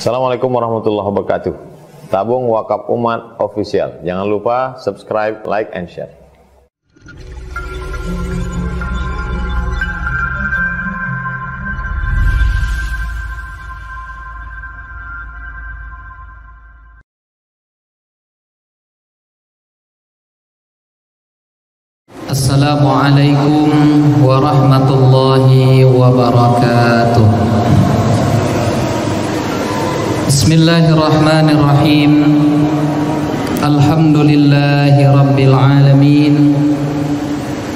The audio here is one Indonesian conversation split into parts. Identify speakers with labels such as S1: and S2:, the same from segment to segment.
S1: Assalamualaikum warahmatullahi wabarakatuh. Tabung Wakaf Umat Official. Jangan lupa subscribe, like, and share.
S2: Assalamualaikum warahmatullahi wabarakatuh. Bismillahirrahmanirrahim. Alhamdulillahi rabbil alamin.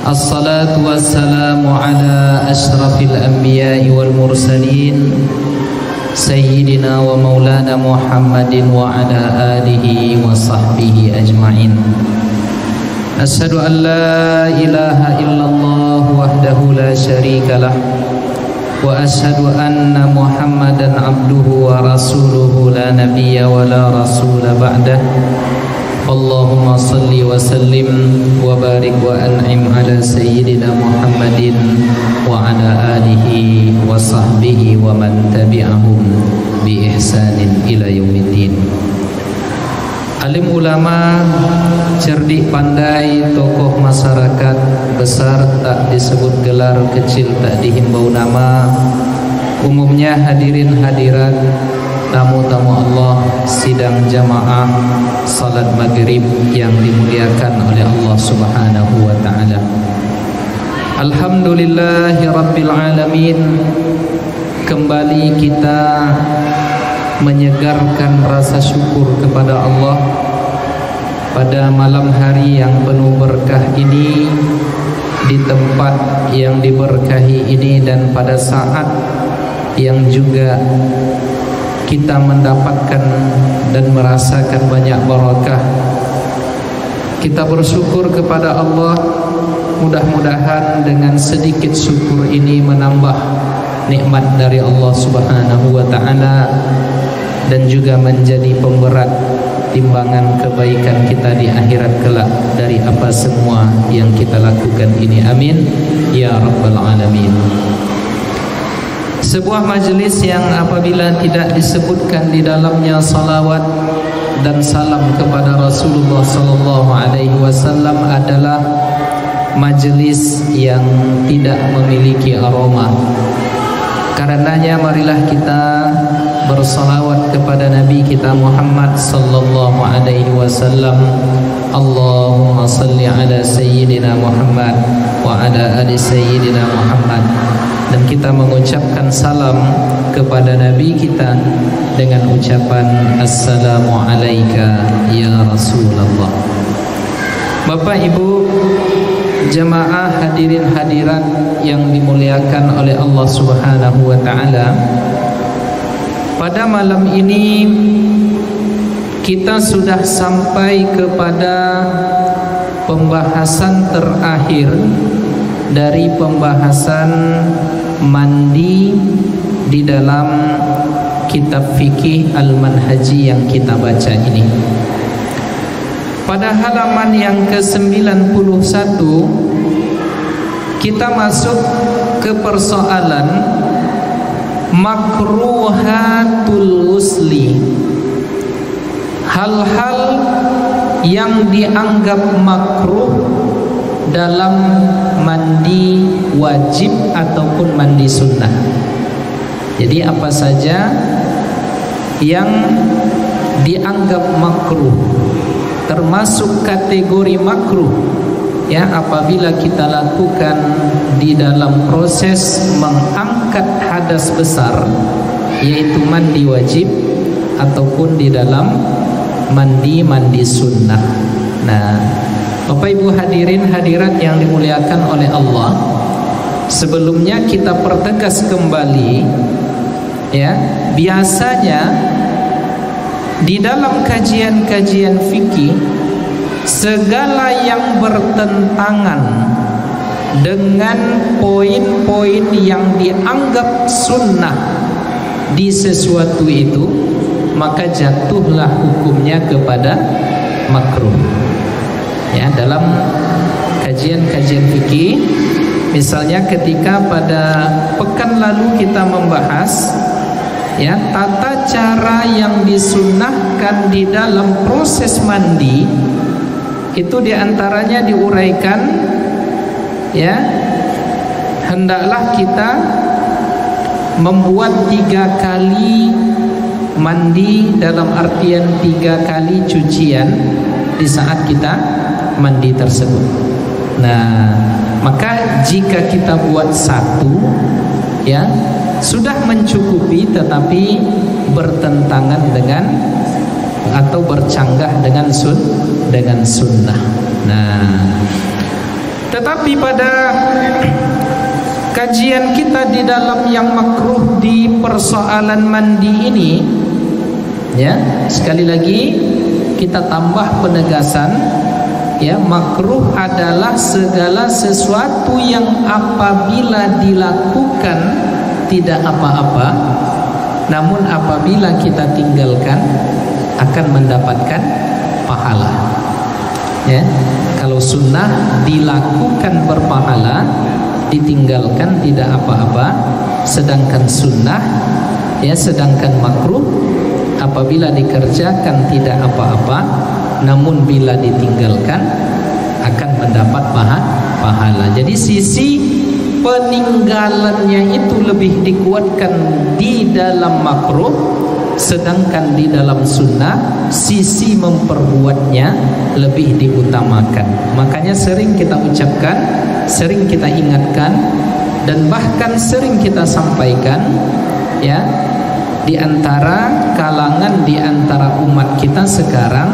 S2: Assalatu wassalamu ala ashrafil anbiya'i wal mursalin, Sayyidina wa maulana Muhammadin wa ala alihi wa sahbihi ajma'in. Asyhadu an la ilaha illallah wahdahu la syarika lah, wa asyhadu anna Muhammadan abduhu wa rasuluhu la nabiyya wa la rasula ba'dah. Allahumma salli wa sallim wa barik wa an'im ala sayyidina Muhammadin wa ala alihi wa sahbihi wa man tabi'ahum bi ihsanin ila yaumiddin. Alim ulama, cerdik pandai, tokoh masyarakat besar tak disebut gelar, kecil tak dihimbau nama. Umumnya hadirin hadirat, tamu-tamu Allah, sidang jamaah salat maghrib yang dimuliakan oleh Allah Subhanahu wa ta'ala. Alhamdulillahi rabbil alamin. Kembali kita menyegarkan rasa syukur kepada Allah pada malam hari yang penuh berkah ini, di tempat yang diberkahi ini, dan pada saat yang juga kita mendapatkan dan merasakan banyak barakah. Kita bersyukur kepada Allah. Mudah-mudahan dengan sedikit syukur ini menambah nikmat dari Allah Subhanahu wa ta'ala dan juga menjadi pemberat timbangan kebaikan kita di akhirat kelak dari apa semua yang kita lakukan ini. Amin ya rabbal alamin. Sebuah majelis yang apabila tidak disebutkan di dalamnya salawat dan salam kepada Rasulullah sallallahu alaihi wasallam adalah majelis yang tidak memiliki aroma. Karenanya marilah kita bersalawat kepada Nabi kita Muhammad sallallahu alaihi wasallam. Allahumma salli ala sayyidina Muhammad wa ala ali sayyidina Muhammad. Dan kita mengucapkan salam kepada Nabi kita dengan ucapan assalamu alayka ya Rasulullah. Bapak Ibu jamaah hadirin hadirat yang dimuliakan oleh Allah Subhanahu wa ta'ala, pada malam ini kita sudah sampai kepada pembahasan terakhir dari pembahasan mandi di dalam kitab fikih Al-Manhaji yang kita baca ini. Pada halaman yang ke-91 kita masuk ke persoalan makruhatul ghusli. Hal-hal yang dianggap makruh dalam mandi wajib ataupun mandi sunnah. Jadi apa saja yang dianggap makruh, termasuk kategori makruh ya, apabila kita lakukan di dalam proses mengangkat hadas besar, yaitu mandi wajib ataupun di dalam mandi sunnah. Nah, Bapak Ibu hadirin hadirat yang dimuliakan oleh Allah, sebelumnya kita pertegas kembali ya, biasanya di dalam kajian-kajian fikih segala yang bertentangan dengan poin-poin yang dianggap sunnah di sesuatu itu, maka jatuhlah hukumnya kepada makruh. Ya, dalam kajian-kajian fikih, misalnya ketika pada pekan lalu kita membahas ya tata cara yang disunnahkan di dalam proses mandi itu diantaranya diuraikan, ya, hendaklah kita membuat 3 kali mandi, dalam artian 3 kali cucian di saat kita mandi tersebut. Nah, maka jika kita buat 1, ya, sudah mencukupi, tetapi bertentangan dengan atau bercanggah dengan sunnah. Nah, tetapi pada kajian kita di dalam yang makruh di persoalan mandi ini, ya, sekali lagi kita tambah penegasan, ya, makruh adalah segala sesuatu yang apabila dilakukan tidak apa-apa, namun apabila kita tinggalkan akan mendapatkan pahala. Ya, kalau sunnah dilakukan berpahala, ditinggalkan tidak apa-apa. Sedangkan sunnah, ya, sedangkan makruh apabila dikerjakan tidak apa-apa, namun bila ditinggalkan akan mendapat pahala. Jadi sisi peninggalannya itu lebih dikuatkan di dalam makruh, sedangkan di dalam sunnah sisi memperbuatnya lebih diutamakan. Makanya sering kita ucapkan, sering kita ingatkan, dan bahkan sering kita sampaikan, ya, di antara kalangan, di antara umat kita sekarang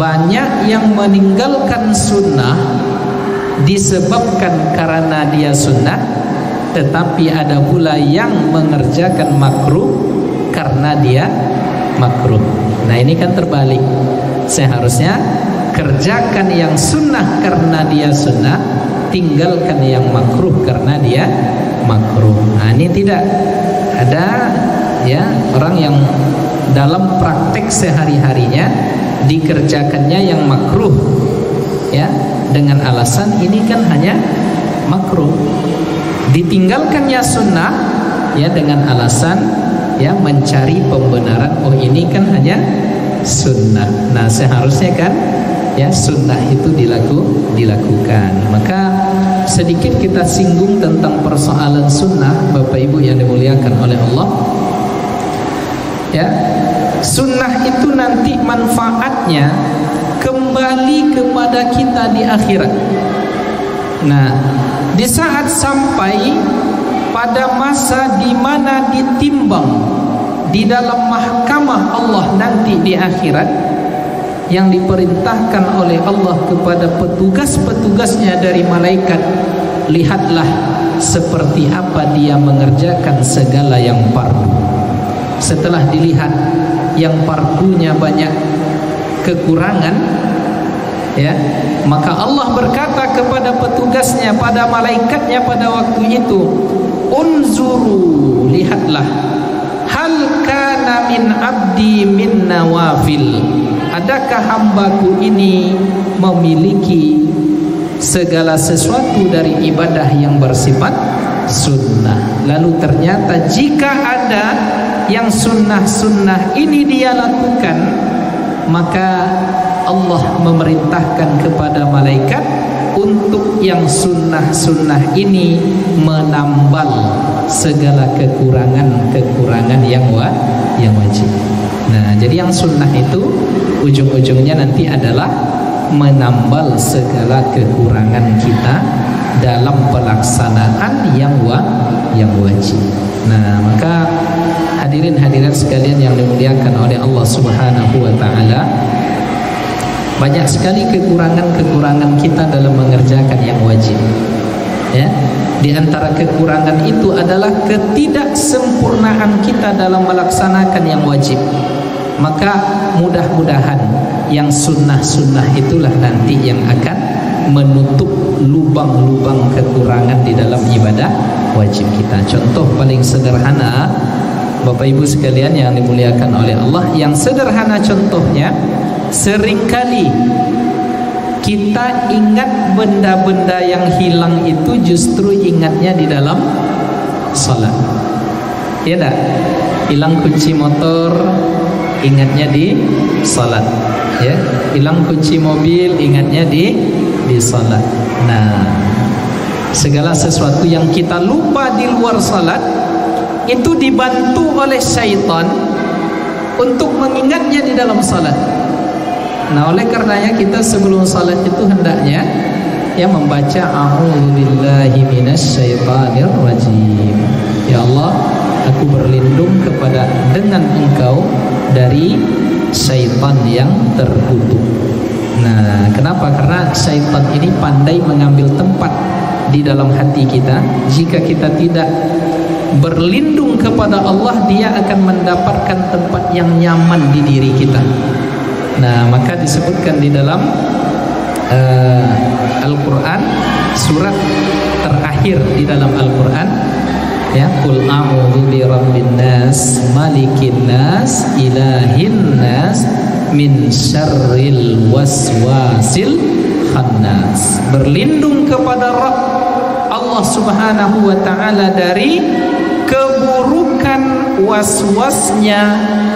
S2: banyak yang meninggalkan sunnah disebabkan karena dia sunnah, tetapi ada pula yang mengerjakan makruh karena dia makruh. Nah, ini kan terbalik. Seharusnya kerjakan yang sunnah karena dia sunnah, tinggalkan yang makruh karena dia makruh. Nah, ini tidak ada, ya, orang yang dalam praktek sehari-harinya dikerjakannya yang makruh, ya, dengan alasan ini kan hanya makruh, ditinggalkannya sunnah, ya, dengan alasan, ya, mencari pembenaran, oh ini kan hanya sunnah. Nah, seharusnya kan, ya, sunnah itu dilakukan. Maka sedikit kita singgung tentang persoalan sunnah, Bapak Ibu yang dimuliakan oleh Allah. Ya, sunnah itu nanti manfaatnya kembali kepada kita di akhirat. Nah, di saat sampai pada masa di mana ditimbang di dalam mahkamah Allah nanti di akhirat, yang diperintahkan oleh Allah kepada petugas-petugasnya dari malaikat, lihatlah seperti apa dia mengerjakan segala yang fardu. Setelah dilihat yang fardunya banyak kekurangan, ya, maka Allah berkata kepada petugasnya, pada malaikatnya pada waktu itu, unzuru, lihatlah, hal kana min abdi min nawafil, adakah hambaku ini memiliki segala sesuatu dari ibadah yang bersifat sunnah. Lalu ternyata jika ada yang sunnah-sunnah ini dia lakukan, maka Allah memerintahkan kepada malaikat untuk yang sunnah-sunnah ini menambal segala kekurangan-kekurangan yang wajib. Nah, jadi yang sunnah itu ujung-ujungnya nanti adalah menambal segala kekurangan kita dalam pelaksanaan yang wajib. Nah, maka hadirin-hadirat sekalian yang dimuliakan oleh Allah Subhanahu wa taala, banyak sekali kekurangan-kekurangan kita dalam mengerjakan yang wajib. Ya, di antara kekurangan itu adalah ketidaksempurnaan kita dalam melaksanakan yang wajib. Maka mudah-mudahan yang sunnah-sunnah itulah nanti yang akan menutup lubang-lubang kekurangan di dalam ibadah wajib kita. Contoh paling sederhana, Bapak Ibu sekalian yang dimuliakan oleh Allah, yang sederhana contohnya, seringkali kita ingat benda-benda yang hilang itu justru ingatnya di dalam salat. Ya enggak? Hilang kunci motor, ingatnya di salat. Ya, hilang kunci mobil, ingatnya di salat. Nah, segala sesuatu yang kita lupa di luar salat itu dibantu oleh syaitan untuk mengingatnya di dalam salat. Nah, oleh karenanya kita sebelum salat itu hendaknya membaca a'udzubillahi minasyaitonir rajim. Ya Allah, aku berlindung dengan Engkau dari syaitan yang terkutuk. Nah, kenapa? Karena syaitan ini pandai mengambil tempat di dalam hati kita. Jika kita tidak berlindung kepada Allah, dia akan mendapatkan tempat yang nyaman di diri kita. Nah, maka disebutkan di dalam Al-Quran, surat terakhir di dalam Al-Quran, ya, qul a'udzu birabbin nas malikin nas ilahin nas min syarril waswasil khannas. Berlindung kepada Rabb Allah Subhanahu wa taala dari keburukan waswasnya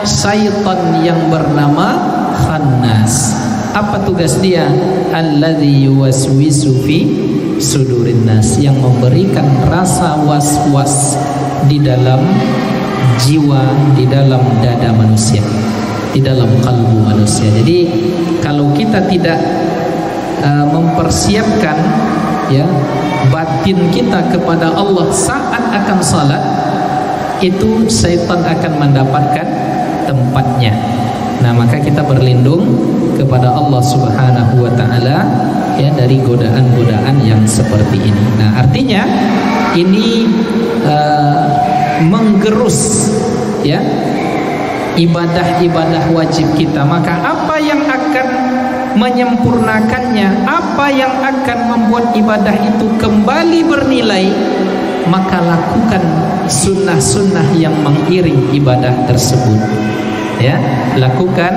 S2: syaitan yang bernama Khannas. Apa tugas dia? Alladzi yuwaswisu fi sudurin nas, yang memberikan rasa was-was di dalam jiwa, di dalam dada manusia, di dalam kalbu manusia. Jadi kalau kita tidak mempersiapkan ya batin kita kepada Allah saat akan salat, itu syaitan akan mendapatkan tempatnya. Nah, maka kita berlindung kepada Allah Subhanahu wa taala ya dari godaan-godaan yang seperti ini. Nah, artinya ini menggerus ya ibadah-ibadah wajib kita. Maka apa yang akan menyempurnakannya, apa yang akan membuat ibadah itu kembali bernilai, maka lakukan sunnah-sunnah yang mengiring ibadah tersebut. Ya, lakukan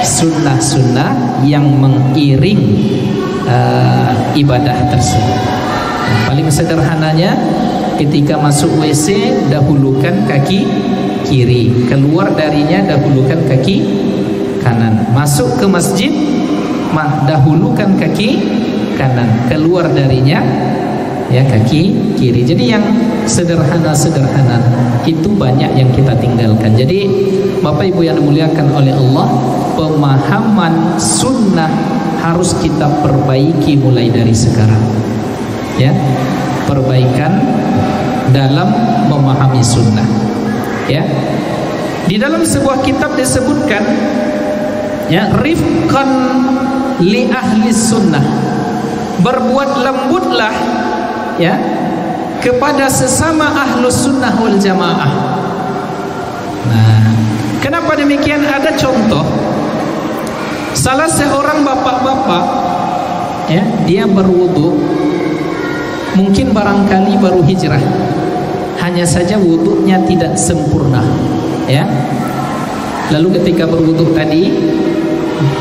S2: sunnah-sunnah yang mengiring ibadah tersebut. Paling sederhananya, ketika masuk WC dahulukan kaki kiri, keluar darinya dahulukan kaki kanan. Masuk ke masjid dahulukan kaki kanan, keluar darinya ya kaki kiri. Jadi yang sederhana-sederhana itu banyak yang kita tinggalkan. Jadi Bapak Ibu yang dimuliakan oleh Allah, pemahaman sunnah harus kita perbaiki mulai dari sekarang. Ya, perbaikan dalam memahami sunnah. Ya, di dalam sebuah kitab disebutkan, ya, rifqan li ahli sunnah, berbuat lembutlah ya kepada sesama ahlus sunnah wal jamaah. Nah, kenapa demikian? Ada contoh, salah seorang bapak-bapak ya, dia berwudu, mungkin barangkali baru hijrah, hanya saja wudunya tidak sempurna ya. Lalu ketika berwudu tadi,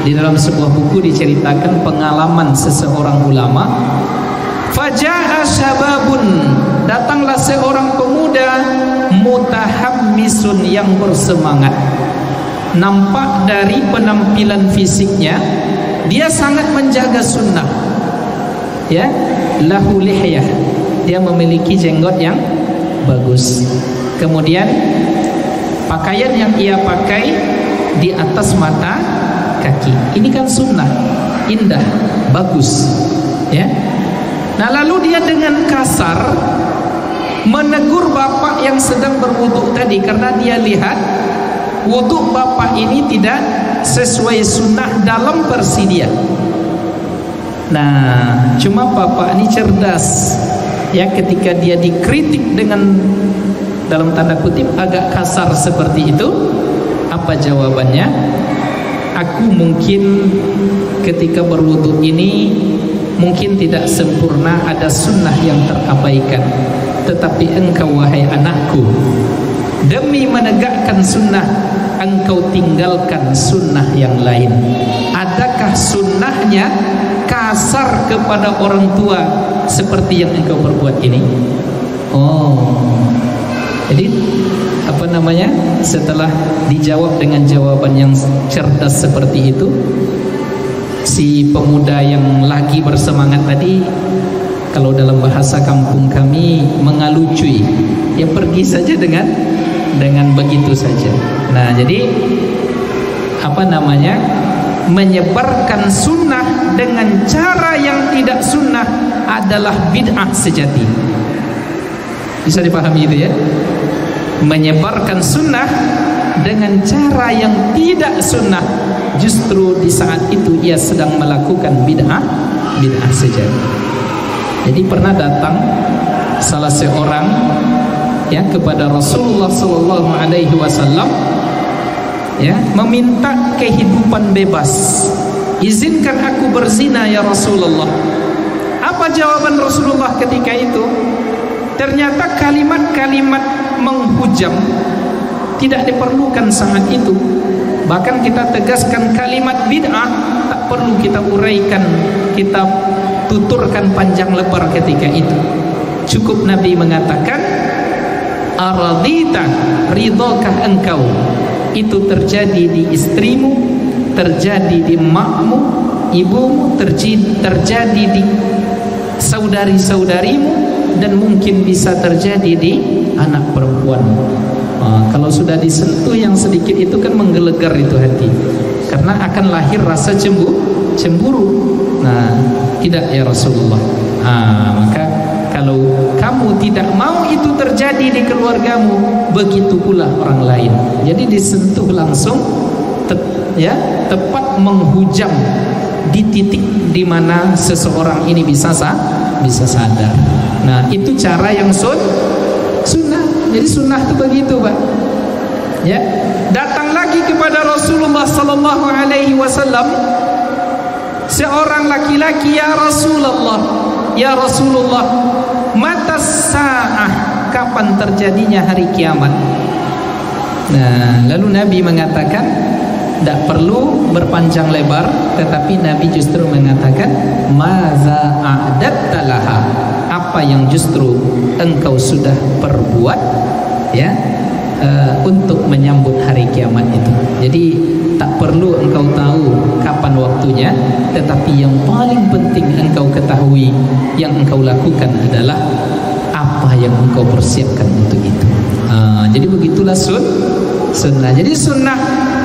S2: di dalam sebuah buku diceritakan pengalaman seseorang ulama. Faja'a syababun, datanglah seorang pemuda mutahammisun, yang bersemangat. Nampak dari penampilan fisiknya dia sangat menjaga sunnah. Ya, lahu lihyah, dia memiliki jenggot yang bagus. Kemudian pakaian yang ia pakai di atas mata kaki. Ini kan sunnah, indah, bagus. Ya. Nah, lalu dia dengan kasar menegur bapak yang sedang berwudu tadi, karena dia lihat wudu bapak ini tidak sesuai sunnah dalam versi dia. Nah, cuma bapak ini cerdas ya, ketika dia dikritik dengan dalam tanda kutip agak kasar seperti itu, apa jawabannya? Aku mungkin ketika berwudu ini mungkin tidak sempurna, ada sunnah yang terabaikan, tetapi engkau wahai anakku, demi menegakkan sunnah engkau tinggalkan sunnah yang lain. Adakah sunnahnya kasar kepada orang tua seperti yang engkau perbuat ini? Oh, jadi setelah dijawab dengan jawaban yang cerdas seperti itu, si pemuda yang lagi bersemangat tadi, kalau dalam bahasa kampung kami, mengalucui. Ya pergi saja dengan begitu saja. Nah, jadi menyebarkan sunnah dengan cara yang tidak sunnah adalah bid'ah sejati. Bisa dipahami itu ya? Menyebarkan sunnah dengan cara yang tidak sunnah, justru di saat itu ia sedang melakukan bid'ah sejati. Jadi pernah datang salah seorang ya kepada Rasulullah sallallahu alaihi wasallam, ya, meminta kehidupan bebas. Izinkan aku berzina ya Rasulullah. Apa jawaban Rasulullah ketika itu? Ternyata kalimat-kalimat menghujam tidak diperlukan saat itu. Bahkan kita tegaskan kalimat bid'ah tak perlu kita uraikan, kita tuturkan panjang lebar ketika itu. Cukup Nabi mengatakan, aradita, ridhokah engkau? Itu terjadi di istrimu, terjadi di emakmu, ibumu, terjadi di saudari-saudarimu, dan mungkin bisa terjadi di anak perempuanmu. Kalau sudah disentuh yang sedikit itu kan menggelegar itu hati, karena akan lahir rasa cemburu. Nah, tidak ya Rasulullah. Maka kalau kamu tidak mau itu terjadi di keluargamu, begitu pula orang lain. Jadi disentuh langsung, tepat menghujam di titik di mana seseorang ini bisa sadar. Nah, itu cara yang sunnah. Jadi sunnah itu begitu, Pak. Ya, datang lagi kepada Rasulullah sallallahu alaihi wasallam seorang laki-laki, ya Rasulullah, mata sa'ah, kapan terjadinya hari kiamat? Nah, lalu Nabi mengatakan, tidak perlu berpanjang lebar, tetapi Nabi justru mengatakan, maza a'datta laha, apa yang justru engkau sudah perbuat ya untuk menyambut hari kiamat itu. Jadi tak perlu engkau tahu kapan waktunya, tetapi yang paling penting engkau ketahui, yang engkau lakukan adalah apa yang engkau persiapkan untuk itu. Jadi begitulah sunnah. Jadi sunnah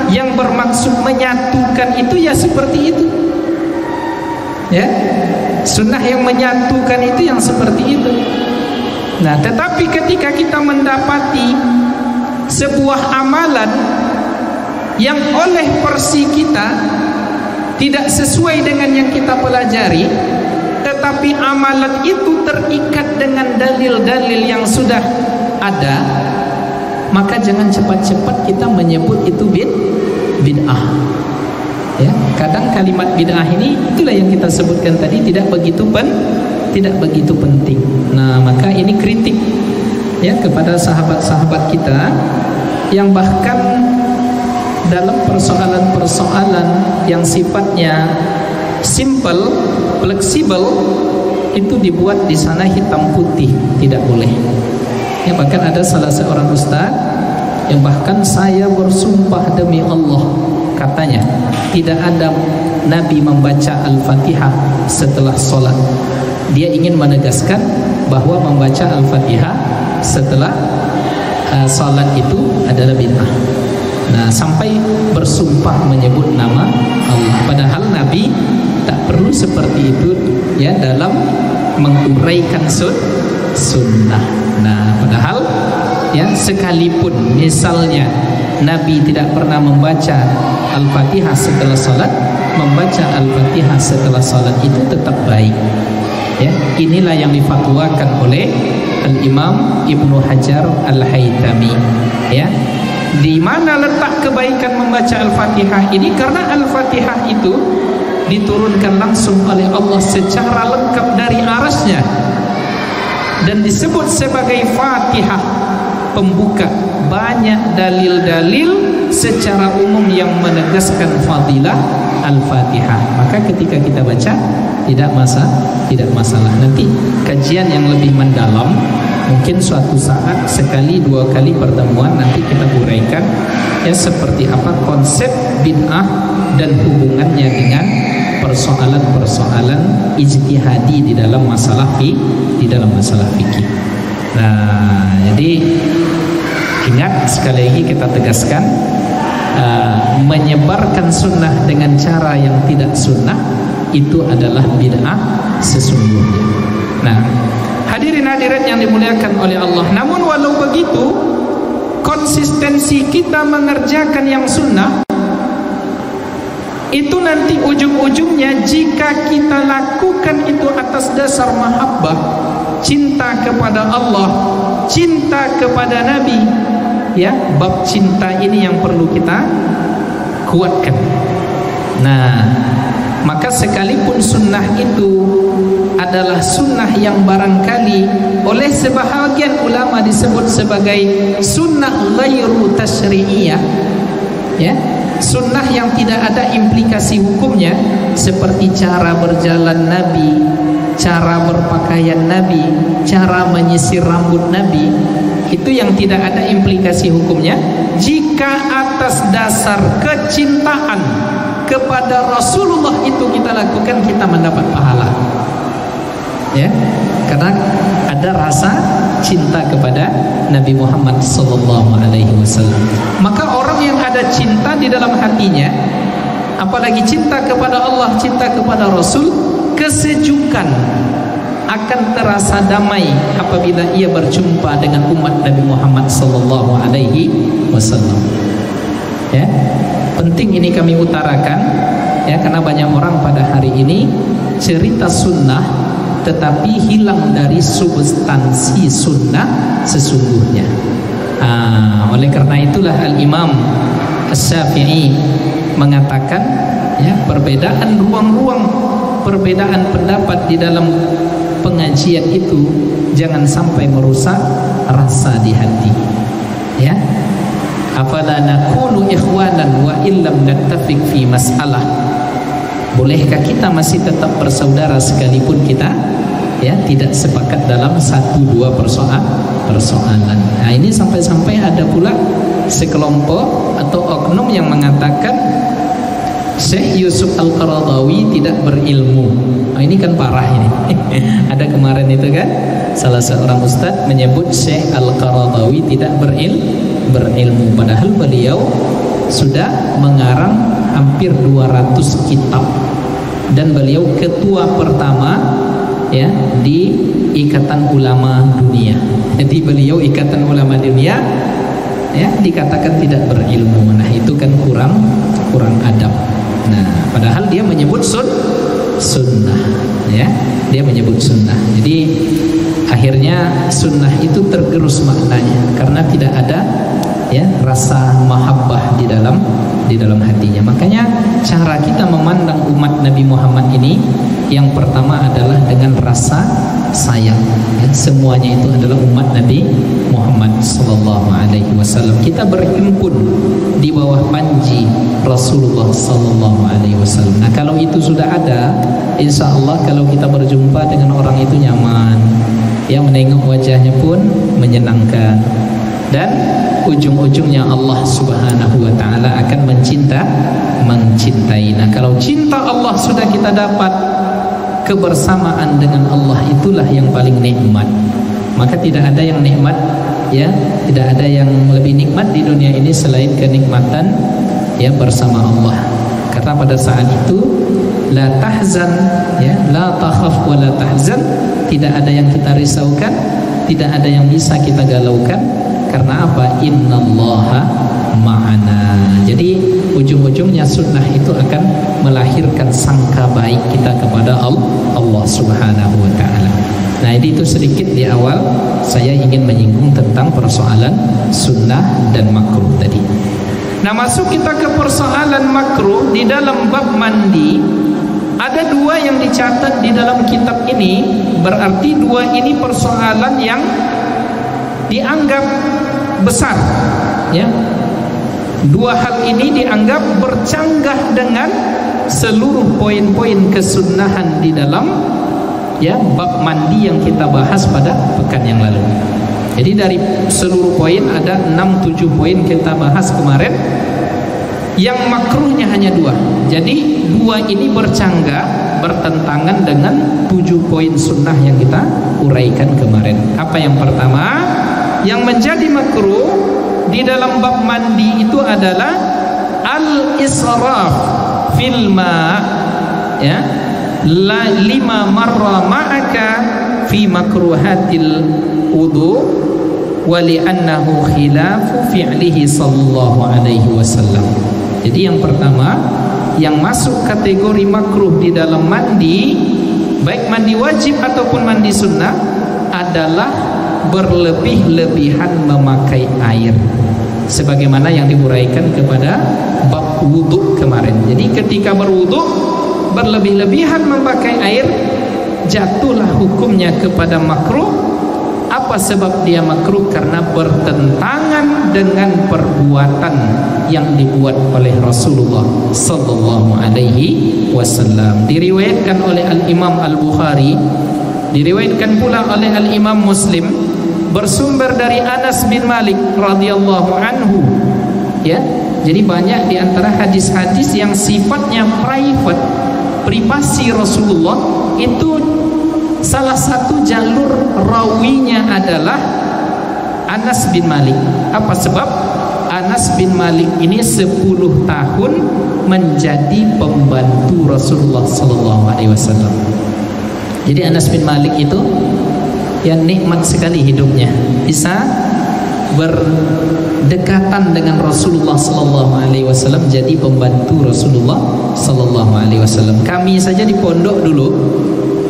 S2: yang bermaksud menyatukan itu ya seperti itu. Ya, sunnah yang menyatukan itu yang seperti itu. Nah, tetapi ketika kita mendapati sebuah amalan yang oleh versi kita tidak sesuai dengan yang kita pelajari, tetapi amalan itu terikat dengan dalil-dalil yang sudah ada, maka jangan cepat-cepat kita menyebut itu bid'ah. Ya, kadang kalimat bid'ah ini, itulah yang kita sebutkan tadi, tidak begitu penting. Nah, maka ini kritik ya kepada sahabat-sahabat kita yang bahkan dalam persoalan-persoalan yang sifatnya simple, fleksibel, itu dibuat di sana hitam putih, tidak boleh. Ya, bahkan ada salah seorang ustaz yang bahkan saya bersumpah demi Allah, katanya tidak ada Nabi membaca Al-Fatihah setelah sholat. Dia ingin menegaskan bahwa membaca Al-Fatihah setelah sholat itu adalah bid'ah. Nah, sampai bersumpah menyebut nama Allah. Padahal Nabi tak perlu seperti itu ya dalam menguraikan sunnah. Nah, padahal ya sekalipun misalnya Nabi tidak pernah membaca Al-Fatihah setelah salat, membaca Al-Fatihah setelah salat itu tetap baik. Ya, inilah yang difatwakan oleh Al-Imam Ibnu Hajar Al-Haytami. Ya, di mana letak kebaikan membaca Al-Fatihah ini? Karena Al-Fatihah itu diturunkan langsung oleh Allah secara lengkap dari arasnya dan disebut sebagai Fatihah, pembuka. Banyak dalil-dalil secara umum yang menegaskan fadilah Al-Fatihah. Maka ketika kita baca tidak masalah. Nanti kajian yang lebih mendalam mungkin suatu saat, sekali dua kali pertemuan, nanti kita uraikan ya seperti apa konsep bid'ah dan hubungannya dengan persoalan-persoalan ijtihadi di dalam masalah fikih. Nah, jadi ingat, sekali lagi kita tegaskan, menyebarkan sunnah dengan cara yang tidak sunnah itu adalah bid'ah sesungguhnya. Nah, hadirin-hadirat yang dimuliakan oleh Allah, namun walau begitu, konsistensi kita mengerjakan yang sunnah itu nanti ujung-ujungnya jika kita lakukan itu atas dasar mahabbah, cinta kepada Allah, cinta kepada Nabi, ya, bab cinta ini yang perlu kita kuatkan. Nah, maka sekalipun sunnah itu adalah sunnah yang barangkali oleh sebahagian ulama disebut sebagai sunnah ghairu tasyri'iyah, ya, sunnah yang tidak ada implikasi hukumnya, seperti cara berjalan Nabi, cara berpakaian Nabi, cara menyisir rambut Nabi, itu yang tidak ada implikasi hukumnya. Jika atas dasar kecintaan kepada Rasulullah itu kita lakukan, kita mendapat pahala, ya, karena ada rasa cinta kepada Nabi Muhammad SAW. Maka orang yang ada cinta di dalam hatinya, apalagi cinta kepada Allah, cinta kepada Rasul, kesejukan akan terasa damai apabila ia berjumpa dengan umat Nabi Muhammad SAW. Ya, penting ini kami utarakan, ya, karena banyak orang pada hari ini cerita sunnah tetapi hilang dari substansi sunnah sesungguhnya. Oleh karena itulah Al-Imam Asy-Syafi'i mengatakan, ya, perbedaan ruang-ruang, perbedaan pendapat di dalam pengajian itu jangan sampai merusak rasa di hati, ya. Afala nakunu ikhwanan wa illam nattafiq fi mas'alah. Bolehkah kita masih tetap bersaudara sekalipun kita, ya, tidak sepakat dalam satu dua persoalan. Nah, ini sampai-sampai ada pula sekelompok atau oknum yang mengatakan Syekh Yusuf Al-Qaradawi tidak berilmu. Nah, ini kan parah ini. Ada kemarin itu kan salah seorang ustadz menyebut Syekh Al-Qaradawi tidak berilmu, padahal beliau sudah mengarang hampir 200 kitab dan beliau ketua pertama, ya, di Ikatan Ulama Dunia. Jadi beliau Ikatan Ulama Dunia, ya, dikatakan tidak berilmu. Nah, itu kan kurang adab. Nah, padahal dia menyebut sunnah, ya, dia menyebut sunnah. Jadi akhirnya sunnah itu tergerus maknanya karena tidak ada, ya, rasa mahabbah di dalam hatinya. Makanya cara kita memandang umat Nabi Muhammad ini yang pertama adalah dengan rasa sayang, ya. Semuanya itu adalah umat Nabi Muhammad SAW. Kita berhimpun di bawah panji Rasulullah SAW. Nah, kalau itu sudah ada, insya Allah kalau kita berjumpa dengan orang itu nyaman, ya, menengok wajahnya pun menyenangkan, dan ujung-ujungnya Allah Subhanahu wa Ta'ala akan mencintai. Nah, kalau cinta Allah sudah kita dapat, kebersamaan dengan Allah itulah yang paling nikmat. Maka tidak ada yang nikmat, ya, tidak ada yang lebih nikmat di dunia ini selain kenikmatan, ya, bersama Allah. Karena pada saat itu la tahzan, ya, la takhaf wa la tahzan, tidak ada yang kita risaukan, tidak ada yang bisa kita galaukan. Karena apa? Innallaha ma'ana. Jadi ujung-ujungnya sunnah itu akan melahirkan sangka baik kita kepada Allah Subhanahu wa Ta'ala. Nah, itu sedikit di awal saya ingin menyinggung tentang persoalan sunnah dan makruh tadi. Nah, masuk kita ke persoalan makruh di dalam bab mandi. Ada dua yang dicatat di dalam kitab ini, berarti dua ini persoalan yang dianggap besar, ya. Dua hal ini dianggap bercanggah dengan seluruh poin-poin kesunnahan di dalam bab mandi yang kita bahas pada pekan yang lalu. Jadi dari seluruh poin ada 6-7 poin kita bahas kemarin. Yang makruhnya hanya 2. Jadi 2 ini bercanggah, bertentangan dengan 7 poin sunnah yang kita uraikan kemarin. Apa yang pertama? Yang menjadi makruh di dalam bab mandi itu adalah al-israf fil ma, lima marra ma'aka fi makruhatil wudu wa li'annahu khilafu fi'lihi sallallahu alaihi wasallam. Jadi yang pertama, yang masuk kategori makruh di dalam mandi, baik mandi wajib ataupun mandi sunnah, adalah berlebih-lebihan memakai air, sebagaimana yang diuraikan kepada bab wudu kemarin. Jadi ketika berwudu berlebih-lebihan memakai air, jatuhlah hukumnya kepada makruh. Apa sebab dia makruh? Karena bertentangan dengan perbuatan yang dibuat oleh Rasulullah sallallahu alaihi wasallam. Diriwayatkan oleh Al-Imam Al-Bukhari, diriwayatkan pula oleh Al-Imam Muslim, bersumber dari Anas bin Malik radhiyallahu anhu. Jadi banyak di antara hadis-hadis yang sifatnya private, privasi Rasulullah, itu salah satu jalur rawinya adalah Anas bin Malik. Apa sebab? Anas bin Malik ini 10 tahun menjadi pembantu Rasulullah sallallahu alaihi wasallam. Jadi Anas bin Malik itu nikmat sekali hidupnya, bisa berdekatan dengan Rasulullah sallallahu alaihi wasallam, jadi pembantu Rasulullah sallallahu alaihi wasallam. Kami saja di pondok dulu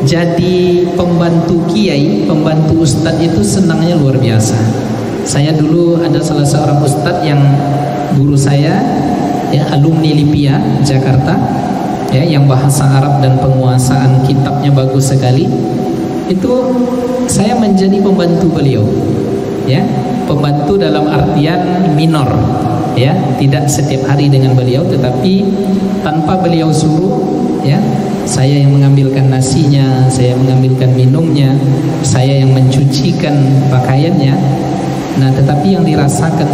S2: jadi pembantu kiai, pembantu ustadz itu senangnya luar biasa. Saya dulu ada salah seorang ustadz yang guru saya, alumni Lipia Jakarta, yang bahasa Arab dan penguasaan kitabnya bagus sekali. Itu saya menjadi pembantu beliau, pembantu dalam artian minor, tidak setiap hari dengan beliau, tetapi tanpa beliau suruh, saya yang mengambilkan nasinya, saya mengambilkan minumnya, saya yang mencucikan pakaiannya. Nah, tetapi yang dirasakan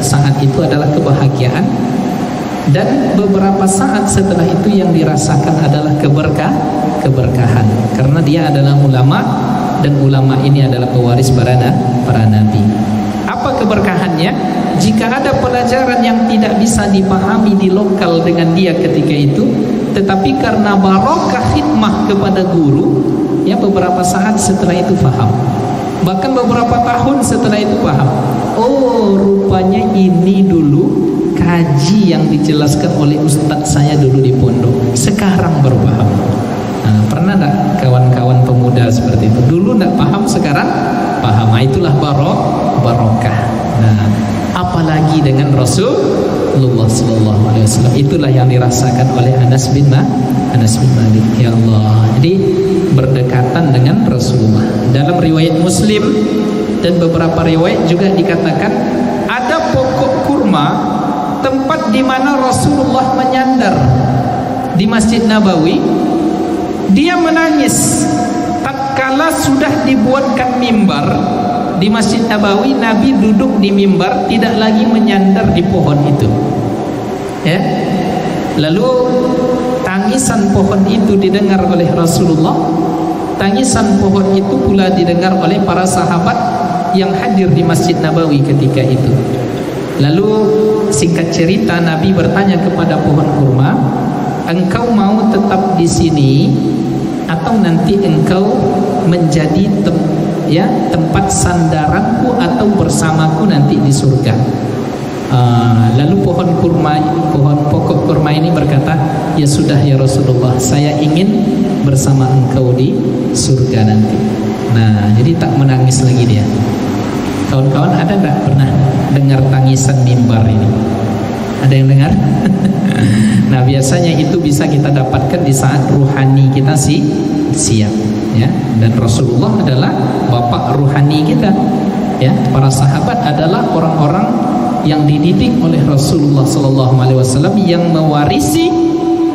S2: saat itu adalah kebahagiaan, dan beberapa saat setelah itu yang dirasakan adalah keberkahan, karena dia adalah ulama, dan ulama ini adalah pewaris para nabi. Apa keberkahannya? Jika ada pelajaran yang tidak bisa dipahami di lokal dengan dia ketika itu, tetapi karena barokah khidmah kepada guru, beberapa saat setelah itu paham. Bahkan beberapa tahun setelah itu paham. Oh, rupanya ini dulu kaji yang dijelaskan oleh ustadz saya dulu di pondok. Sekarang baru paham. Nah, pernah tak kawan-kawan pemuda seperti itu? Dulu tidak paham, sekarang paham. Itulah barokah. Nah, apalagi dengan Rasulullah sallallahu alaihi wasallam. Itulah yang dirasakan oleh Anas bin Malik. Ya Allah. Jadi berdekatan dengan Rasulullah. Dalam riwayat Muslim dan beberapa riwayat juga dikatakan ada pokok kurma, tempat di mana Rasulullah menyandar di Masjid Nabawi. Dia menangis tatkala sudah dibuatkan mimbar di Masjid Nabawi. Nabi duduk di mimbar, tidak lagi menyandar di pohon itu. Lalu tangisan pohon itu didengar oleh Rasulullah. Tangisan pohon itu pula didengar oleh para sahabat yang hadir di Masjid Nabawi ketika itu. Lalu singkat cerita, Nabi bertanya kepada pohon kurma, engkau mau tetap di sini atau nanti engkau menjadi tempat sandaranku atau bersamaku nanti di surga? Lalu pohon pokok kurma ini berkata, ya sudah ya Rasulullah, saya ingin bersama engkau di surga nanti. Nah, jadi tak menangis lagi dia. Kawan-kawan, ada nggak pernah dengar tangisan mimbar ini? Ada yang dengar? Nah, biasanya itu bisa kita dapatkan di saat ruhani kita siap, Dan Rasulullah adalah bapak ruhani kita, Para sahabat adalah orang-orang yang dididik oleh Rasulullah sallallahu alaihi wasallam, yang mewarisi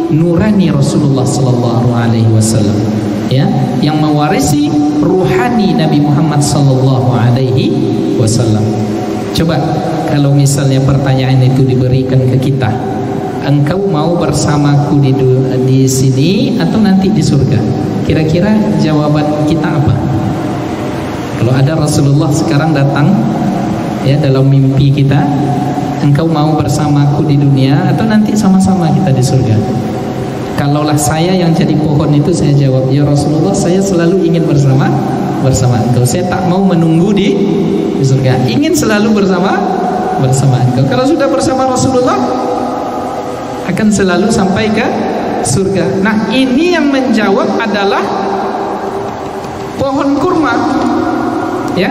S2: nurani Rasulullah sallallahu alaihi wasallam, ya, yang mewarisi ruhani Nabi Muhammad sallallahu alaihi wasallam. Coba kalau misalnya pertanyaan itu diberikan ke kita, engkau mau bersamaku di sini atau nanti di surga? Kira-kira jawaban kita apa? Kalau ada Rasulullah sekarang datang, ya, dalam mimpi kita, engkau mau bersamaku di dunia atau nanti sama-sama kita di surga? Kalaulah saya yang jadi pohon itu, saya jawab, ya Rasulullah, saya selalu ingin bersama engkau. Saya tak mau menunggu di surga, ingin selalu bersama engkau. Kalau sudah bersama Rasulullah, akan selalu sampai ke surga. Nah, ini yang menjawab adalah pohon kurma, ya.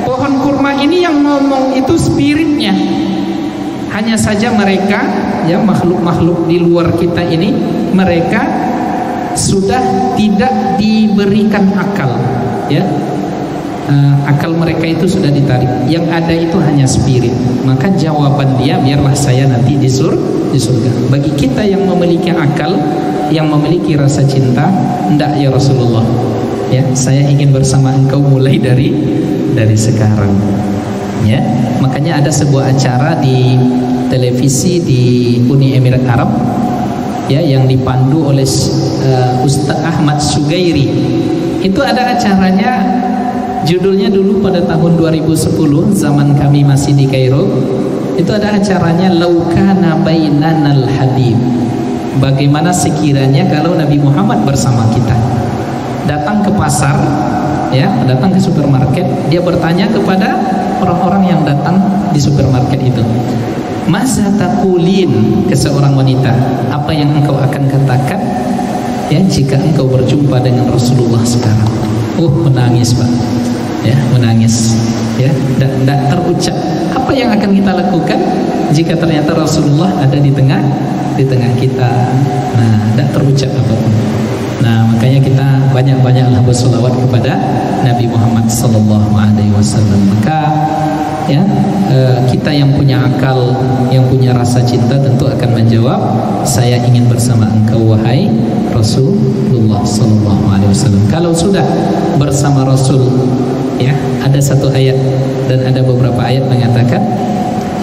S2: Pohon kurma ini yang ngomong itu spiritnya. Hanya saja mereka, ya, makhluk-makhluk di luar kita ini, mereka sudah tidak diberikan akal, ya. Akal mereka itu sudah ditarik. Yang ada itu hanya spirit. Maka jawaban dia, biarlah saya nanti di surga. Bagi kita yang memiliki akal, yang memiliki rasa cinta, enggak ya Rasulullah, ya, saya ingin bersama engkau mulai dari sekarang, ya. Makanya ada sebuah acara di televisi di Uni Emirat Arab, ya, yang dipandu oleh Ustaz Ahmad Sugairi. Itu ada acaranya, judulnya dulu pada tahun 2010, zaman kami masih di Kairo. Itu ada acaranya Laukana Bainanal Habib. Bagaimana sekiranya kalau Nabi Muhammad bersama kita. Datang ke pasar, ya, datang ke supermarket, dia bertanya kepada orang-orang yang datang di supermarket itu, "Masa taqulin?" ke seorang wanita, "Apa yang engkau akan katakan, ya, jika engkau berjumpa dengan Rasulullah sekarang?" Menangis, Pak. Ya, menangis, ya, tidak terucap apa yang akan kita lakukan jika ternyata Rasulullah ada di tengah kita. Nah, tidak terucap apapun. Nah, makanya kita banyak-banyaklah berselawat kepada Nabi Muhammad sallallahu alaihi wasallam. Maka, ya, kita yang punya akal, yang punya rasa cinta tentu akan menjawab, saya ingin bersama engkau wahai Rasulullah sallallahu alaihi wasallam. Kalau sudah bersama Rasul, ya, ada satu ayat dan ada beberapa ayat mengatakan,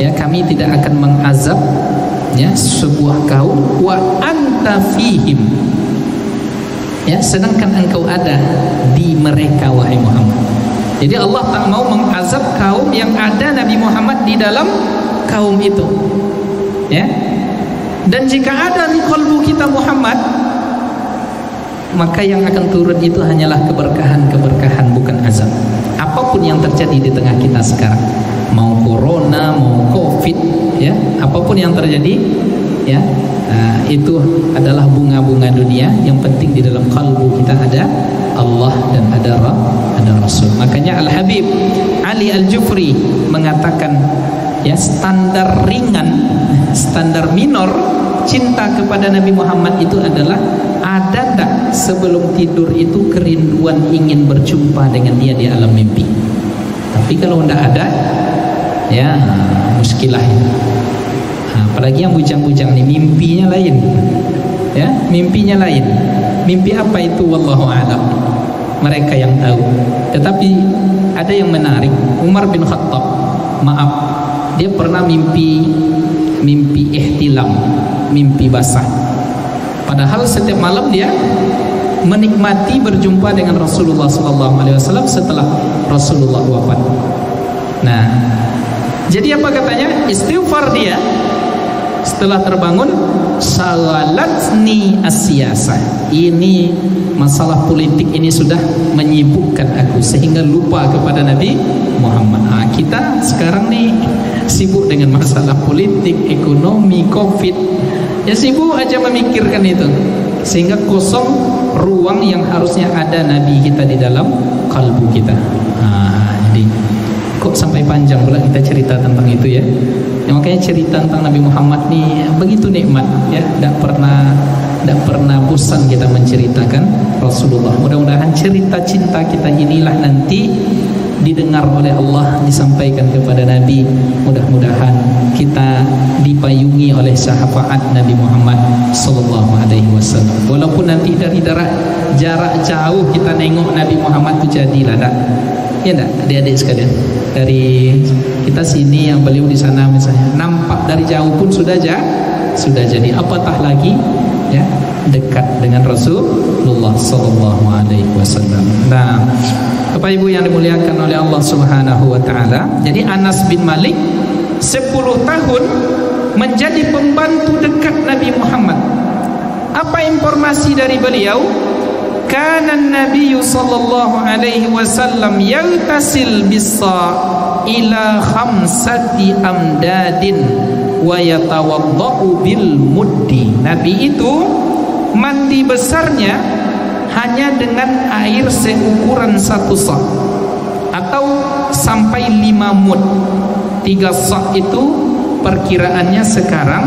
S2: ya, kami tidak akan mengazab, ya, sebuah kaum wa anta fihim, ya, sedangkan engkau ada di mereka wahai Muhammad. Jadi Allah tak mau mengazab kaum yang ada Nabi Muhammad di dalam kaum itu, ya. Dan jika ada di kalbu kita Muhammad, maka yang akan turun itu hanyalah keberkahan, bukan azab. Apapun yang terjadi di tengah kita sekarang, mau corona, mau covid, ya, apapun yang terjadi, ya, itu adalah bunga-bunga dunia. Yang penting di dalam kalbu kita ada Allah dan ada Rasul. Makanya Al-Habib Ali Al-Jufri mengatakan, ya, standar ringan, standar minor cinta kepada Nabi Muhammad itu adalah, ada tak sebelum tidur itu kerinduan ingin berjumpa dengan dia di alam mimpi. Tapi kalau tidak ada, ya, muskilah itu. Apalagi yang bujang-bujang nih, mimpinya lain, ya, mimpinya lain. Mimpi apa itu wallahu a'lam, mereka yang tahu. Tetapi ada yang menarik, Umar bin Khattab, maaf, dia pernah mimpi ihtilam, mimpi basah. Padahal setiap malam dia menikmati berjumpa dengan Rasulullah SAW setelah Rasulullah wafat. Nah, jadi apa katanya? Istighfar dia setelah terbangun, sagalatni as-siyasah. Ini masalah politik ini sudah menyibukkan aku sehingga lupa kepada Nabi Muhammad. Kita sekarang nih sibuk dengan masalah politik, ekonomi, covid, ya, sibuk aja memikirkan itu, sehingga kosong ruang yang harusnya ada Nabi kita di dalam kalbu kita. Jadi kok sampai panjang pula kita cerita tentang itu, ya. Makanya cerita tentang Nabi Muhammad nih begitu nikmat, ya, tidak pernah bosan kita menceritakan Rasulullah. Mudah-mudahan cerita cinta kita inilah nanti didengar oleh Allah, disampaikan kepada Nabi. Mudah-mudahan kita dipayungi oleh syafaat Nabi Muhammad sallallahu alaihi wasallam. Walaupun nanti dari jarak jauh kita nengok Nabi Muhammad itu jadilah dak. Ya enggak, adik-adik sekalian. Dari kita sini yang beliau di sana misalnya, nampak dari jauh pun sudah jadi. Apatah lagi ya dekat dengan Rasulullah sallallahu alaihi wasallam. Nah, Bapak Ibu yang dimuliakan oleh Allah Subhanahu wa taala, jadi Anas bin Malik 10 tahun menjadi pembantu dekat Nabi Muhammad. Apa informasi dari beliau? Kana Nabi sallallahu alaihi wasallam yaltasil bisa ila 5 amdadin wa yatawaddau bil muddi. Nabi itu mandi besarnya hanya dengan air seukuran 1 sa' atau sampai 5 mud. 3 sa' itu perkiraannya sekarang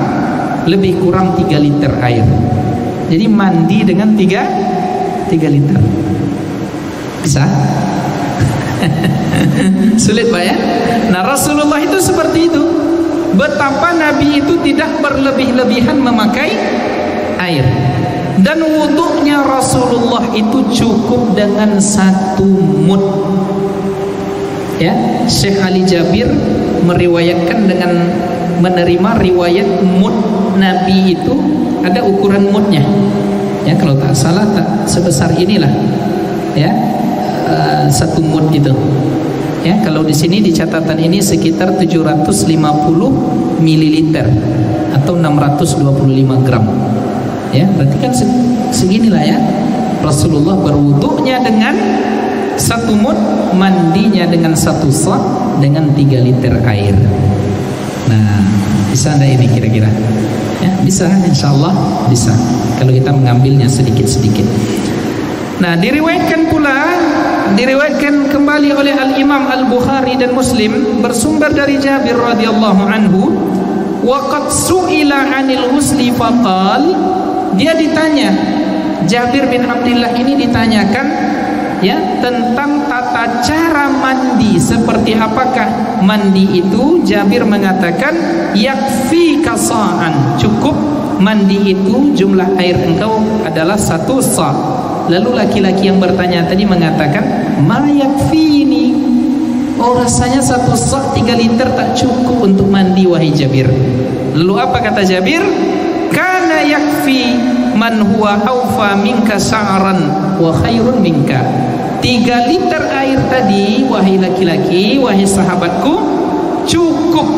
S2: lebih kurang 3 liter air. Jadi mandi dengan 3 liter. Bisa? Sulit Pak ya? Nah, Rasulullah itu seperti itu. Betapa Nabi itu tidak berlebih-lebihan memakai air. Dan wuduknya Rasulullah itu cukup dengan 1 mud. Ya, Syekh Ali Jabir meriwayatkan dengan menerima riwayat mud Nabi itu ada ukuran mudnya. Ya, kalau tak salah tak sebesar inilah. Ya, 1 mud itu. Ya, kalau di sini di catatan ini sekitar 750 mililiter atau 625 gram. Ya, berarti kan seginilah ya. Rasulullah berwuduknya dengan 1 mud, mandinya dengan 1 sa' dengan 3 liter air. Nah, bisa enggak ini kira-kira? Ya, bisa, insyaallah bisa. Kalau kita mengambilnya sedikit-sedikit. Nah, diriwayatkan kembali oleh Al-Imam Al-Bukhari dan Muslim bersumber dari Jabir radhiyallahu anhu, wa qad su'ila 'anil ghusli faqal, dia ditanya, Jabir bin Abdullah ini ditanyakan ya tentang tata cara mandi, seperti apakah mandi itu. Jabir mengatakan yakfi kasa'an, cukup mandi itu jumlah air engkau adalah 1 sa'. Lalu laki-laki yang bertanya tadi mengatakan ma yakfini, oh rasanya 1 sa' 3 liter tak cukup untuk mandi wahai Jabir. Lalu apa kata Jabir? Kana yakfi man huwa awfa minka sa'ran wa khairun minka. 3 liter air tadi wahai laki-laki, wahai sahabatku, cukup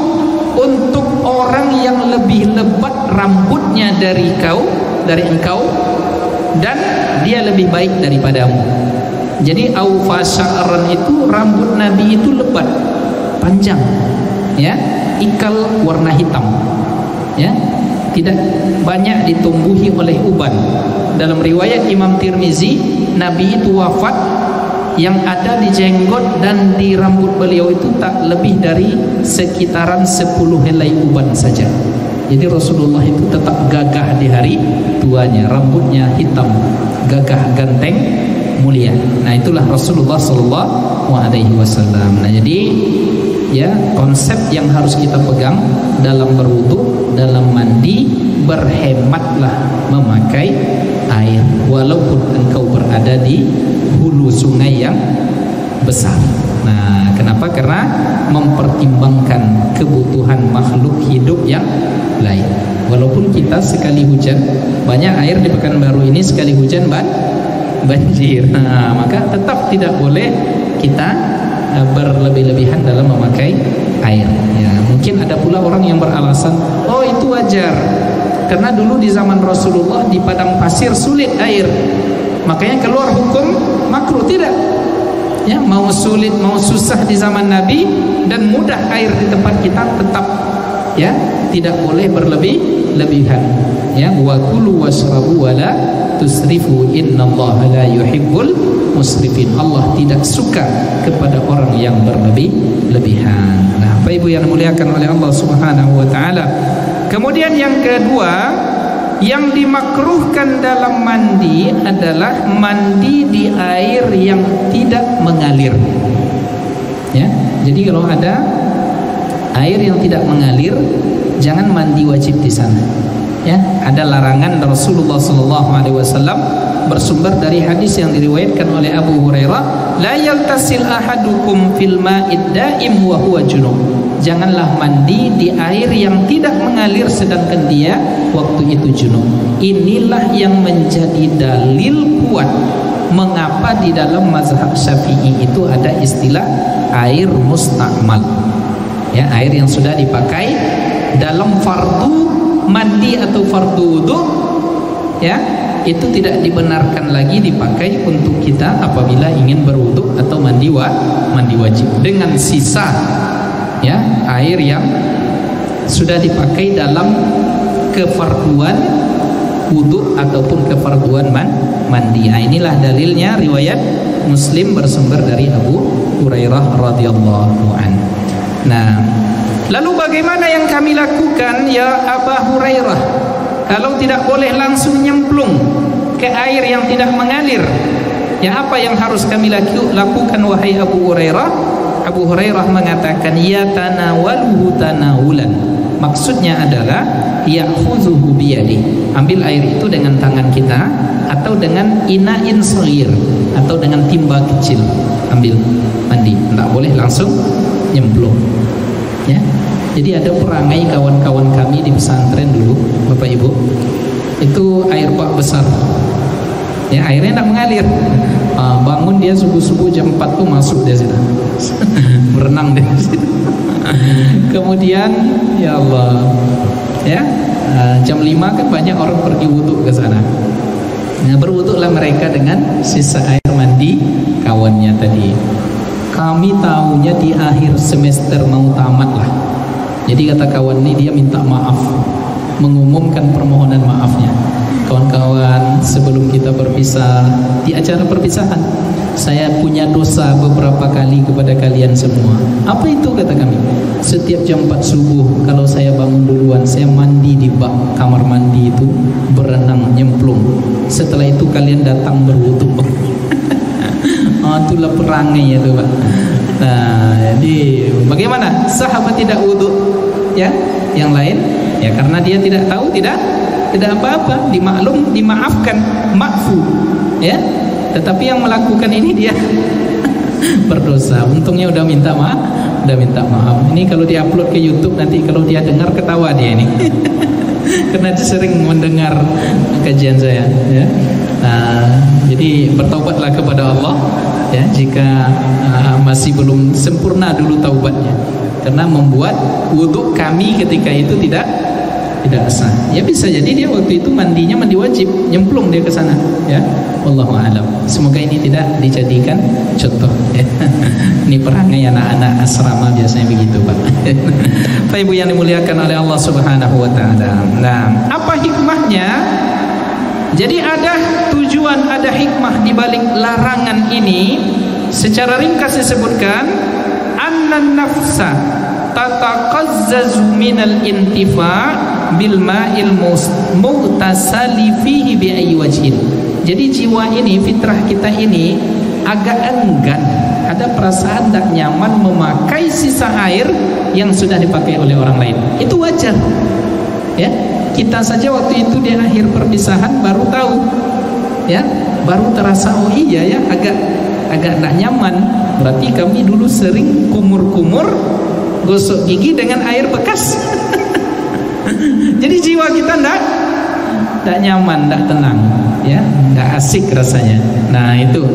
S2: untuk orang yang lebih lebat rambutnya dari engkau dan dia lebih baik daripadamu. Jadi awfa sa'ran itu rambut Nabi itu lebat, panjang ya, ikal warna hitam ya, tidak banyak ditumbuhi oleh uban. Dalam riwayat Imam Tirmizi, Nabi itu wafat, yang ada di jenggot dan di rambut beliau itu tak lebih dari sekitaran 10 helai uban saja. Jadi Rasulullah itu tetap gagah di hari tuanya, rambutnya hitam, gagah ganteng, mulia. Nah, itulah Rasulullah sallallahu alaihi wasallam. Nah, jadi ya konsep yang harus kita pegang dalam berwudu, dalam mandi, berhematlah memakai air walaupun engkau berada di hulu sungai yang besar. Nah, kenapa? Karena mempertimbangkan kebutuhan makhluk hidup yang lain. Walaupun kita sekali hujan, banyak air di Pekanbaru ini sekali hujan banjir. Nah, maka tetap tidak boleh kita berlebih-lebihan dalam memakai air. Ya, mungkin ada pula orang yang beralasan, oh itu wajar, karena dulu di zaman Rasulullah di padang pasir sulit air, makanya keluar hukum makruh. Tidak. Ya, mau sulit mau susah di zaman Nabi dan mudah air di tempat kita, tetap ya tidak boleh berlebih-lebihan. Ya, wa kulu washrabu wa la tusrifu innallaha la yuhibbul musrifin. Allah tidak suka kepada orang yang berlebih-lebihan. Nah, Bapak Ibu yang dimuliakan oleh Allah Subhanahu wa taala. Kemudian yang kedua, yang dimakruhkan dalam mandi adalah mandi di air yang tidak mengalir. Ya, jadi kalau ada air yang tidak mengalir, jangan mandi wajib di sana. Ya, ada larangan Rasulullah SAW bersumber dari hadis yang diriwayatkan oleh Abu Hurairah, la yaltasil ahadukum fil ma'id daim wa huwa junub. Janganlah mandi di air yang tidak mengalir sedangkan dia waktu itu junub. Inilah yang menjadi dalil kuat mengapa di dalam mazhab Syafi'i itu ada istilah air musta'mal. Ya, air yang sudah dipakai dalam fardu mandi atau fardu wudu, ya, itu tidak dibenarkan lagi dipakai untuk kita apabila ingin berwudu atau mandi wajib. Dengan sisa, ya, air yang sudah dipakai dalam kefarduan wudu ataupun kefarduan mandi. Nah, inilah dalilnya riwayat Muslim bersumber dari Abu Hurairah radhiyallahu anhu. Nah, lalu bagaimana yang kami lakukan ya Abu Hurairah? Kalau tidak boleh langsung nyemplung ke air yang tidak mengalir, ya apa yang harus kami lakukan wahai Abu Hurairah? Abu Hurairah mengatakan ya tanawaluhu tanawulan. Maksudnya adalah ya'khuzuhu biyadi. Ambil air itu dengan tangan kita atau dengan ina'in saghir atau dengan timba kecil. Ambil mandi. Tidak boleh langsung nyemplung. Ya. Jadi ada perangai kawan-kawan kami di pesantren dulu, Bapak Ibu. Itu air bak besar. Ya, airnya tidak mengalir. Bangun dia subuh-subuh jam 4 tuh masuk dia situ. Berenang dia situ. Kemudian ya Allah, ya, jam 5 kan banyak orang pergi wudhu ke sana. Nah, berwudhulah mereka dengan sisa air mandi kawannya tadi. Kami tahunya di akhir semester mau tamat lah. Jadi kata kawan ini dia minta maaf, mengumumkan permohonan maafnya. Kawan-kawan, sebelum kita berpisah di acara perpisahan, saya punya dosa beberapa kali kepada kalian semua. Apa itu kata kami? Setiap jam 4 subuh kalau saya bangun duluan, saya mandi di bak kamar mandi itu, berenang nyemplung. Setelah itu kalian datang berwudu. Itulah perangai ya tuh Pak. Nah, jadi bagaimana? Sahabat tidak wudu, ya? Yang lain, ya karena dia tidak tahu, tidak apa-apa, dimaafkan, ma'fu, ya. Tetapi yang melakukan ini dia berdosa. Untungnya udah minta maaf. Ini kalau diupload ke YouTube nanti kalau dia dengar ketawa dia ini. Karena dia sering mendengar kajian saya, ya. Jadi bertaubatlah kepada Allah, ya, jika masih belum sempurna dulu taubatnya, karena membuat wudhu kami ketika itu tidak sah. Ya bisa jadi dia waktu itu mandinya mandi wajib, nyemplung dia ke sana, ya. Wallahu a'lam. Semoga ini tidak dijadikan contoh, ya. Ini perangai anak-anak asrama biasanya begitu, Pak. Bapak Ibu yang dimuliakan oleh Allah Subhanahu wa taala. Nah, apa hikmahnya? Jadi ada tujuan, ada hikmah di balik larangan ini. Secara ringkas disebutkan, annan nafsa tataqazzazu minal intifa' bil ma'il mughtasali fihi bi ayyi wajhin. Jadi jiwa ini, fitrah kita ini agak enggan, ada perasaan tak nyaman memakai sisa air yang sudah dipakai oleh orang lain. Itu wajar, ya. Kita saja waktu itu di akhir perpisahan baru tahu, ya, baru terasa, oh iya ya, agak tak nyaman. Berarti kami dulu sering kumur-kumur gosok gigi dengan air bekas. Jadi jiwa kita tak nyaman, tak tenang, ya, tak asik rasanya. Nah itu.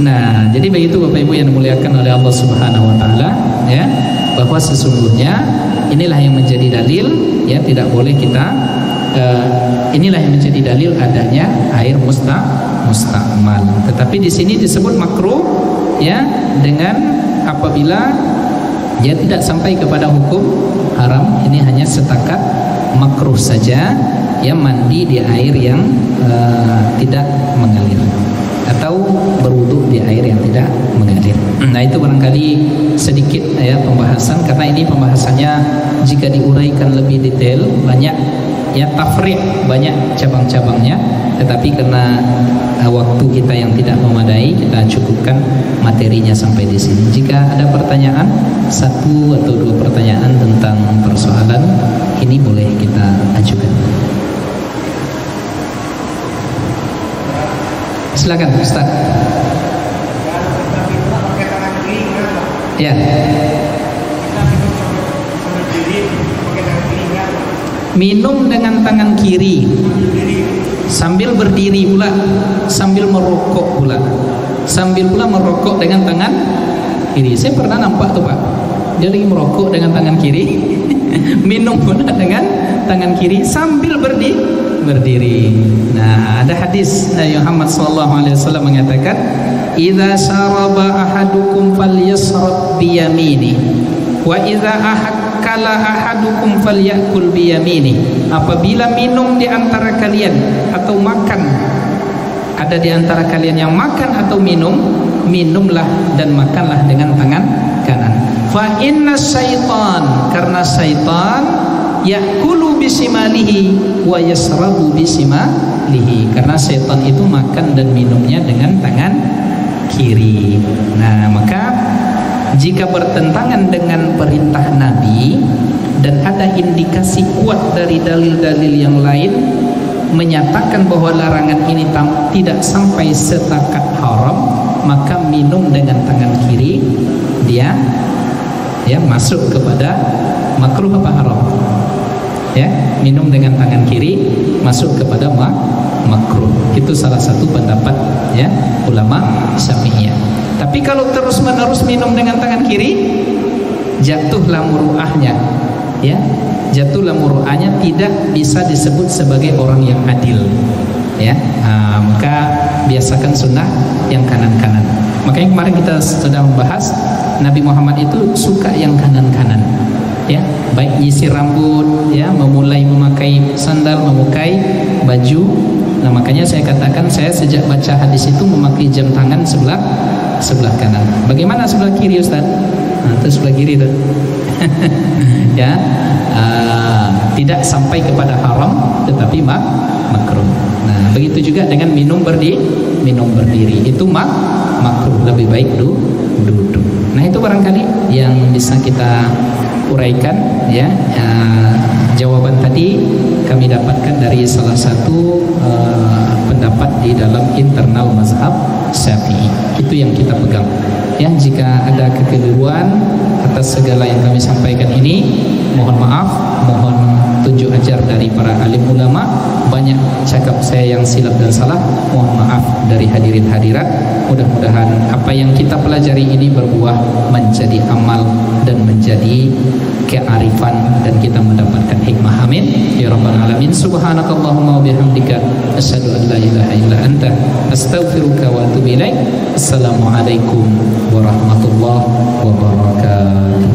S2: Nah, jadi begitu Bapak Ibu yang dimuliakan oleh Allah Subhanahu wa taala, ya, bahwa sesungguhnya inilah yang menjadi dalil, ya, tidak boleh kita inilah yang menjadi dalil adanya air musta'mal. Tetapi di sini disebut makruh, ya, dengan apabila dia tidak sampai kepada hukum haram, ini hanya setakat makruh saja, ya, mandi di air yang tidak mengalir atau berwudu di air yang tidak mengalir. Nah, itu barangkali sedikit, ya, pembahasan, karena ini pembahasannya jika diuraikan lebih detail banyak ya tafri' banyak cabang-cabangnya, tetapi karena waktu kita yang tidak memadai, kita cukupkan materinya sampai di sini. Jika ada pertanyaan, 1 atau 2 pertanyaan tentang persoalan ini boleh kita ajukan. Silakan Ustaz. Ya. Minum dengan tangan kiri sambil berdiri pula, sambil merokok pula, sambil pula merokok dengan tangan kiri. Saya pernah nampak tuh Pak, dia lagi merokok dengan tangan kiri, minum pula dengan tangan kiri sambil berdiri. Nah, ada hadis Nabi Muhammad SAW mengatakan, "Idza syaraba ahadukum falyasrab biyamini, wa idza kala ahadukum falyakul biyamini." Apabila minum di antara kalian atau makan, ada di antara kalian yang makan atau minum, minumlah dan makanlah dengan tangan kanan. Fa inna syaitan, karena syaitan yakulu bisimalihi wa yasrabu bisimalihi, karena syaitan itu makan dan minumnya dengan tangan kiri. Nah, maka jika bertentangan dengan perintah Nabi dan ada indikasi kuat dari dalil-dalil yang lain menyatakan bahwa larangan ini tidak sampai setakat haram, maka minum dengan tangan kiri dia masuk kepada makruh apa haram? Ya, minum dengan tangan kiri masuk kepada makruh. Itu salah satu pendapat ya ulama Syafi'iyah. Tapi kalau terus-menerus minum dengan tangan kiri, jatuhlah muru'ahnya, ya, jatuhlah muru'ahnya, tidak bisa disebut sebagai orang yang adil, ya. Maka biasakan sunnah yang kanan-kanan. Makanya kemarin kita sudah membahas Nabi Muhammad itu suka yang kanan-kanan, ya, baik nyisir rambut, ya, memulai memakai sandal, memakai baju. Nah, makanya saya katakan saya sejak baca hadis itu memakai jam tangan sebelah kanan. Bagaimana sebelah kiri Ustaz? Nah, itu sebelah kiri tuh. Ya, tidak sampai kepada haram tetapi makruh. Nah, begitu juga dengan minum berdiri itu makruh, lebih baik duduk. Nah, itu barangkali yang bisa kita uraikan, ya. Jawaban tadi kami dapatkan dari salah satu pendapat di dalam internal mazhab Syafi'i. Itu yang kita pegang. Ya, jika ada kekeliruan atas segala yang kami sampaikan ini, mohon maaf, mohon tunjuk ajar dari para alim ulama. Banyak cakap saya yang silap dan salah, mohon maaf dari hadirin hadirat. Mudah-mudahan apa yang kita pelajari ini berbuah menjadi amal dan menjadi kearifan dan kita mendapatkan hikmah. Amin ya rabbal alamin. Subhanakallahumma wa bihamdika asyhadu an la ilaha illa anta astaghfiruka wa atubu ilaik. Assalamualaikum warahmatullahi wabarakatuh.